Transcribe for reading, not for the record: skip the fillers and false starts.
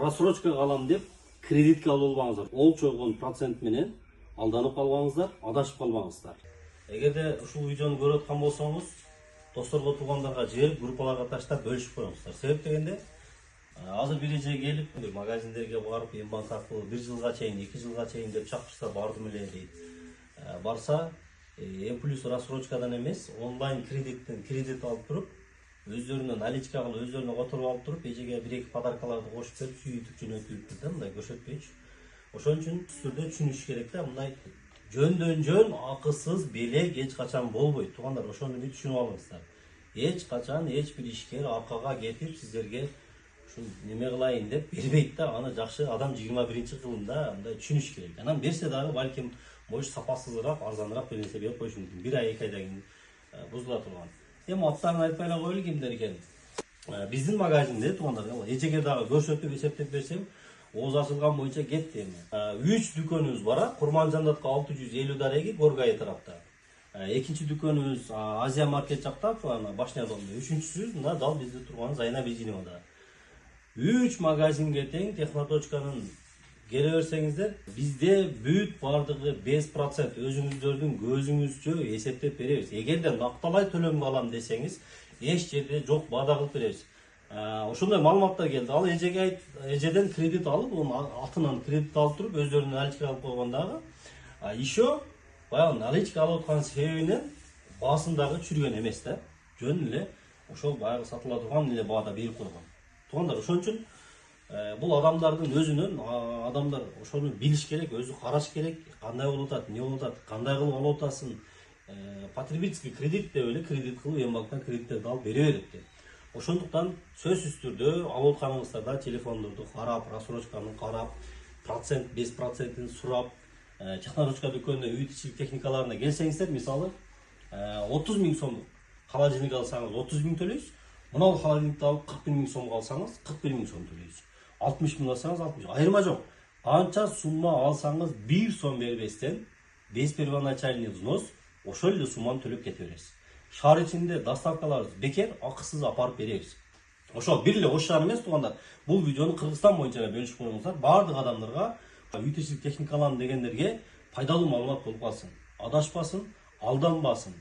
Рассрочка алам деп кредитке алып албаңыздар. Ол чойгон процент менен алданып калбаңыздар, адашып калбаңыздар. Эгерде ушул видеону көрүп аткан болсоңуз, досторго, туугандарга жиберип, группаларга таштап бөлүшүп коюңуздар. Себеп дегенде, азыр бир эже келип, магазиндерге барып, Мбанк аркылуу 1 жылга чейин, 2 жылга чейин деп чакырса бардым эле дейт. Барса, М+ рассрочкадан эмес, онлайн кредит алып туруп, өздөрүнө наличка кылып, өздөрүнө которуп алып туруп, эжеге 1-2 подаркаларды кошуп берип, сүйүтүп жөнөтүп да, мындай көрсөтпөйчү. Ошон үчүн түрдө түшүнүш керек да, мындай жөн акысыз белек эч качан болбойт. Туугандар, ошону бир түшүнүп алыңыздар. Эч качан эч бир ишкер аркага кетип сиздерге ушул неме кылайын деп бербейт да. Аны жакшы адам 21-кылымда мындай түшүнүш керек. Анан берсе дагы балким может сапасызыраак, арзаныраак бир нерсе берип коюшу мүмкүн. 1 ай, 2 айдан кийин бузула турган. Эми аттарын айтпай эле коелу кимдер экенин. Биздин магазинде туугандар, эжеге дагы көрсөтүп эсептеп берсем, ооз ачылган боюнча кетти эми. 3 дүкөнүбүз бар. Курманжандатка 650 дареги Горгай тарапта. Экинчи дүкөнүбүз Азия маркет жакта, Башня домдо. Үчүнчүсү мына дал бизде турган Зайна Безиновада. 3 магазинге тең Техноточканын келе берсеңиздер, бизде бүт бардыгы 5% өзүңүздөрдүн көзүңүзчө эсептеп беребиз. Эгерде накталай төлөмгө алам десеңиз, эч жерде жок, баада кылып беребиз. Ошондой маалыматтар келди. Ал эжеден кредит алып, атынан кредит алып туруп, өздөрүнүн наличка алып койгондагы, еще баягы наличка алып аткан себебинен баасын дагы түшүргөн эмес да. Жөн эле ошол баягы сатыла турган эле баада берип койгон. Туугандар, ошон үчүн бул адамдардын өзүнөн адамдар ошону билиш керек, өзү караш керек, кандай болуп атат, эмне болуп атат, кандай кылып алып атасың. Потребительский кредит деп эле кредит кылып Мбанктан кредиттерди алып бере берет деп. Ошондуктан сөзсүз түрдө алып атканыңыздарда телефондорду карап, рассрочканы карап, процент 5%-ин сурап, Техноручка дүкөнүнө үй техникаларына келсеңиздер, мисалы 30 000 сомдук холодильник алсаңыз 30 000 төлөйсүз. Мына холодильникти алып 41 000 сомго алсаңыз 41 000 сом төлөйсүз. 60 000 алсаңыз 60 000. Айырма жок. Канча сумма алсаңыз 1 сом бербестен, без первоначальный взнос ошол эле сумманы төлөп кете бересиз. Шаар ичинде доставкаларыбыз бекер, акысыз апарып беребиз. Ошол бир эле ош шаар эмес, туугандар. Бул видеону Кыргызстан боюнча эле бөлүшүп коюңуздар. Бардык адамдарга үй техникаларын дегендерге пайдалуу маалымат болуп калсын. Адашпасын, алданбасын.